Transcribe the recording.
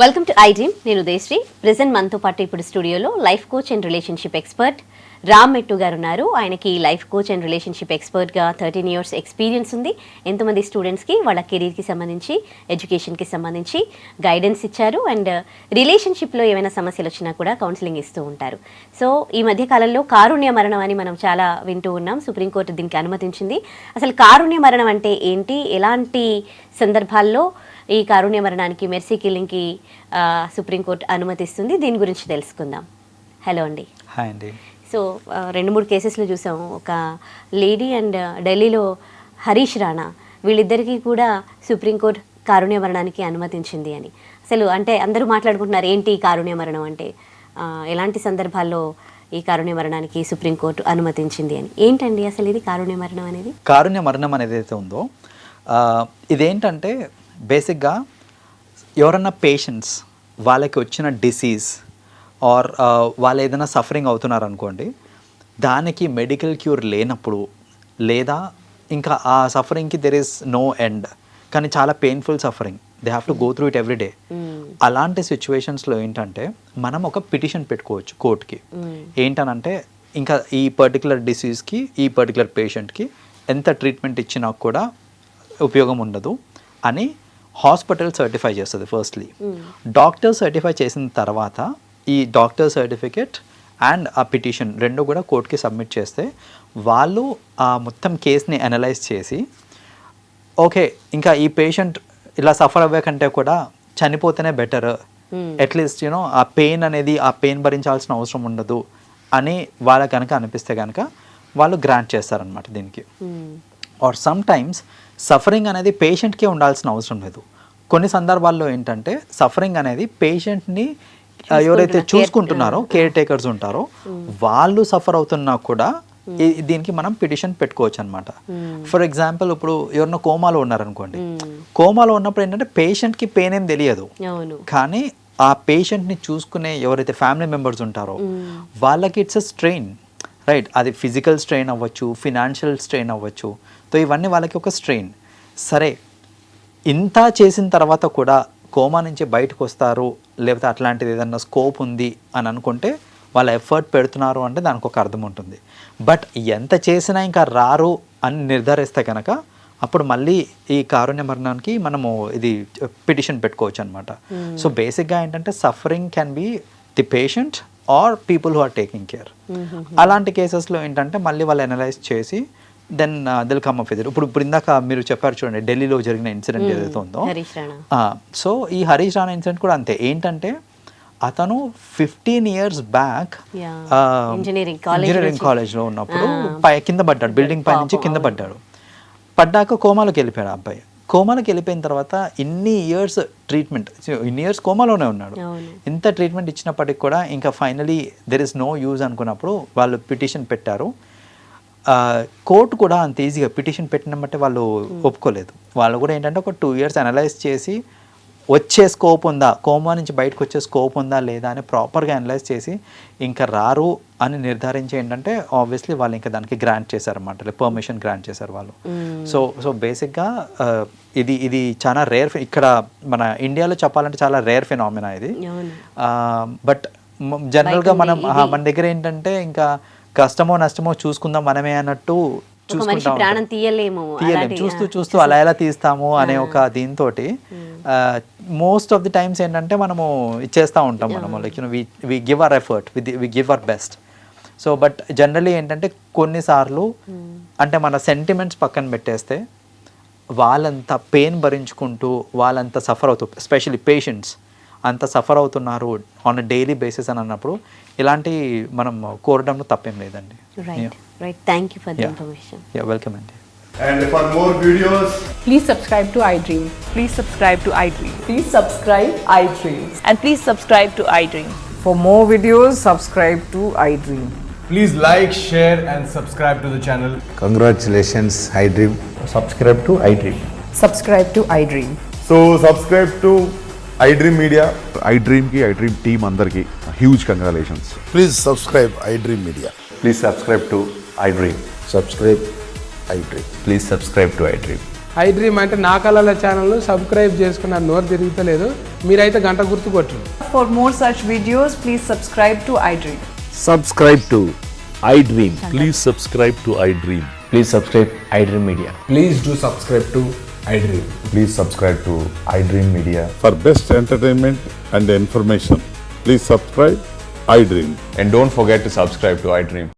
Welcome to iDream. నేను Udayasri. Present మనతో పాటు ఇప్పుడు స్టూడియోలో life coach and relationship expert Ram Mettu గారు ఉన్నారు. ఆయనకి లైఫ్ కోచ్ అండ్ రిలేషన్షిప్ ఎక్స్పర్ట్గా 13 years ఎక్స్పీరియన్స్ ఉంది. ఎంతోమంది స్టూడెంట్స్కి వాళ్ళ కెరీర్కి సంబంధించి, ఎడ్యుకేషన్కి సంబంధించి గైడెన్స్ ఇచ్చారు. అండ్ రిలేషన్షిప్లో ఏమైనా సమస్యలు వచ్చినా కూడా కౌన్సిలింగ్ ఇస్తూ ఉంటారు. సో ఈ మధ్య కాలంలో కారుణ్య మరణం అని మనం చాలా వింటూ ఉన్నాం. సుప్రీంకోర్టు దీనికి అనుమతించింది. అసలు కారుణ్య మరణం అంటే ఏంటి, ఎలాంటి సందర్భాల్లో ఈ కారుణ్య మరణానికి, మెర్సీ కిల్లింగ్కి సుప్రీంకోర్టు అనుమతిస్తుంది, దీని గురించి తెలుసుకుందాం. హలో అండి. హాయ్ అండి. సో 2-3 కేసెస్లో చూసాం. ఒక లేడీ అండ్ ఢిల్లీలో హరీష్ రాణా, వీళ్ళిద్దరికీ కూడా సుప్రీంకోర్టు కారుణ్య మరణానికి అనుమతించింది అని. అసలు అంటే అందరూ మాట్లాడుకుంటున్నారు ఏంటి కారుణ్య మరణం అంటే, ఎలాంటి సందర్భాల్లో ఈ కారుణ్య మరణానికి సుప్రీంకోర్టు అనుమతించింది అని. ఏంటండి అసలు ఇది కారుణ్య మరణం అనేది? కారుణ్య మరణం అనేది ఏదైతే ఉందో ఇదేంటంటే బేసిక్గా ఎవరన్నా పేషెంట్స్ వాళ్ళకి వచ్చిన డిసీజ్ ఆర్ వాళ్ళు ఏదైనా సఫరింగ్ అవుతున్నారు అనుకోండి, దానికి మెడికల్ క్యూర్ లేనప్పుడు, లేదా ఇంకా ఆ సఫరింగ్కి దెర్ ఈస్ నో ఎండ్, కానీ చాలా painful suffering, they have to go through it every day. అలాంటి సిచ్యువేషన్స్లో ఏంటంటే మనం ఒక పిటిషన్ పెట్టుకోవచ్చు కోర్టుకి. ఏంటనంటే ఇంకా ఈ పర్టికులర్ డిసీజ్కి, ఈ పర్టికులర్ పేషెంట్కి ఎంత ట్రీట్మెంట్ ఇచ్చినా కూడా ఉపయోగం ఉండదు అని హాస్పిటల్ సర్టిఫై చేస్తుంది. ఫస్ట్లీ డాక్టర్ సర్టిఫై చేసిన తర్వాత ఈ డాక్టర్ సర్టిఫికేట్ అండ్ ఆ పిటిషన్ రెండు కూడా కోర్టుకి సబ్మిట్ చేస్తే వాళ్ళు ఆ మొత్తం కేస్ని అనలైజ్ చేసి, ఓకే ఇంకా ఈ పేషెంట్ ఇలా సఫర్ అవ్వే కంటే కూడా చనిపోతేనే బెటర్, అట్లీస్ట్ యూనో ఆ పెయిన్ భరించాల్సిన అవసరం ఉండదు అని వాళ్ళకి కనుక అనిపిస్తే కనుక వాళ్ళు గ్రాంట్ చేస్తారనమాట దీనికి. ఆర్ సమ్ టైమ్స్ సఫరింగ్ అనేది పేషెంట్కే ఉండాల్సిన అవసరం లేదు. కొన్ని సందర్భాల్లో ఏంటంటే సఫరింగ్ అనేది పేషెంట్ని ఎవరైతే చూసుకుంటున్నారో, కేర్ టేకర్స్ ఉంటారో, వాళ్ళు సఫర్ అవుతున్నా కూడా దీనికి మనం పిటిషన్ పెట్టుకోవచ్చు అనమాట. ఫర్ ఎగ్జాంపుల్ ఇప్పుడు ఎవరన్నా కోమాలో ఉన్నారనుకోండి, కోమాలో ఉన్నప్పుడు ఏంటంటే పేషెంట్కి పెయిన్ ఏం తెలియదు, కానీ ఆ పేషెంట్ని చూసుకునే ఎవరైతే ఫ్యామిలీ మెంబర్స్ ఉంటారో వాళ్ళకి ఇట్స్ అ స్ట్రెయిన్, రైట్? అది ఫిజికల్ స్ట్రెయిన్ అవ్వచ్చు, ఫినాన్షియల్ స్ట్రెయిన్ అవ్వచ్చు. సో ఇవన్నీ వాళ్ళకి ఒక స్ట్రెయిన్. సరే, ఇంత చేసిన తర్వాత కూడా కోమా నుంచి బయటకు వస్తారు, లేకపోతే అట్లాంటిది ఏదన్నా స్కోప్ ఉంది అని అనుకుంటే వాళ్ళ ఎఫర్ట్ పెడుతున్నారు అంటే దానికి ఒక అర్థం ఉంటుంది. బట్ ఎంత చేసినా ఇంకా రారు అని నిర్ధారిస్తే కనుక అప్పుడు మళ్ళీ ఈ కారుణ్య మరణానికి మనము ఇది పిటిషన్ పెట్టుకోవచ్చు అనమాట. సో బేసిక్గా ఏంటంటే suffering can be the patient or people who are taking care. అలాంటి కేసెస్లో ఏంటంటే మళ్ళీ వాళ్ళు అనలైజ్ చేసి then deal come up with it. ఇప్పుడు ఇందాక మీరు చెప్పారు చూడండి, ఢిల్లీలో జరిగిన ఇన్సిడెంట్ ఏదైతే ఉందో, సో ఈ హరీష్ రాణా ఇన్సిడెంట్ కూడా అంతే. ఏంటంటే అతను 15 years బ్యాక్ ఇంజనీరింగ్ కాలేజ్లో ఉన్నప్పుడు కింద పడ్డాడు, బిల్డింగ్ పై నుంచి కింద పడ్డాక కోమాలోకి వెళ్ళిపోయాడు ఆ అబ్బాయి. కోమాలోకి వెళ్ళిపోయిన తర్వాత ఇన్ని ఇయర్స్ ట్రీట్మెంట్, ఇన్ని ఇయర్స్ కోమాలోనే ఉన్నాడు. ఇంత ట్రీట్మెంట్ ఇచ్చినప్పటికి కూడా ఇంకా finally there is no use అనుకున్నప్పుడు వాళ్ళు పిటిషన్ పెట్టారు. కోర్టు కూడా అంత ఈజీగా పిటిషన్ పెట్టినట్టే వాళ్ళు ఒప్పుకోలేదు. వాళ్ళు కూడా ఏంటంటే ఒక 2 years అనలైజ్ చేసి వచ్చే స్కోప్ ఉందా, కోమా నుంచి బయటకు వచ్చే స్కోప్ ఉందా లేదా అని ప్రాపర్గా అనలైజ్ చేసి ఇంకా రారు అని నిర్ధారించి ఏంటంటే ఆబ్వియస్లీ వాళ్ళు ఇంకా గ్రాంట్ చేశారన్నమాట, పర్మిషన్ గ్రాంట్ చేశారు వాళ్ళు. సో బేసిక్గా ఇది చాలా రేర్, ఇక్కడ మన ఇండియాలో చెప్పాలంటే చాలా రేర్ ఫినామినా ఇది. బట్ జనరల్గా మన దగ్గర ఏంటంటే ఇంకా కష్టమో నష్టమో చూసుకుందాం మనమే అన్నట్టు చూసుకుంటాం, తీయలేము, చూస్తూ అలా ఎలా తీస్తాము అనే ఒక దీంతో మోస్ట్ ఆఫ్ ది టైమ్స్ ఏంటంటే మనము ఇచ్చేస్తూ ఉంటాం. మనము like we give our effort, we give our best. So but generally ఏంటంటే కొన్నిసార్లు అంటే మన సెంటిమెంట్స్ పక్కన పెట్టేస్తే వాళ్ళంత పెయిన్ భరించుకుంటూ వాళ్ళంత సఫర్ అవుతూ, ఎస్పెషల్లీ పేషెంట్స్ అంత సఫర్ అవుతున్నారు ఆన్ అ డైలీ బేసిస్ అని అన్నప్పుడు ఇలాంటి మనం కోరడంలో తప్పేం లేదండి. Right. Thank you for the information. Yeah, welcome అండి. And for more videos, please subscribe to iDream. Please subscribe to iDream. Please subscribe iDream. And please subscribe to iDream. For more videos, subscribe to iDream. please like, share and subscribe to the channel. Congratulations, iDream. Subscribe to iDream. Subscribe to iDream. So subscribe to iDream Media. iDream ki iDream team andarki huge congratulations. Please subscribe iDream Media. Please subscribe to iDream. Subscribe iDream. Please subscribe to iDream. I dream అంటే నా కళల ఛానల్ను subscribe చేసుకున్న నోరు తిరుగుతలేదు, మీరైతే గంట గుర్తు కొట్టండి. For more such videos, please subscribe to iDream. Subscribe to iDream. Please subscribe to iDream. Please subscribe iDream Media. Please do subscribe to iDream. Please subscribe to iDream Media. For best entertainment and information, please subscribe iDream. And don't forget to subscribe to iDream.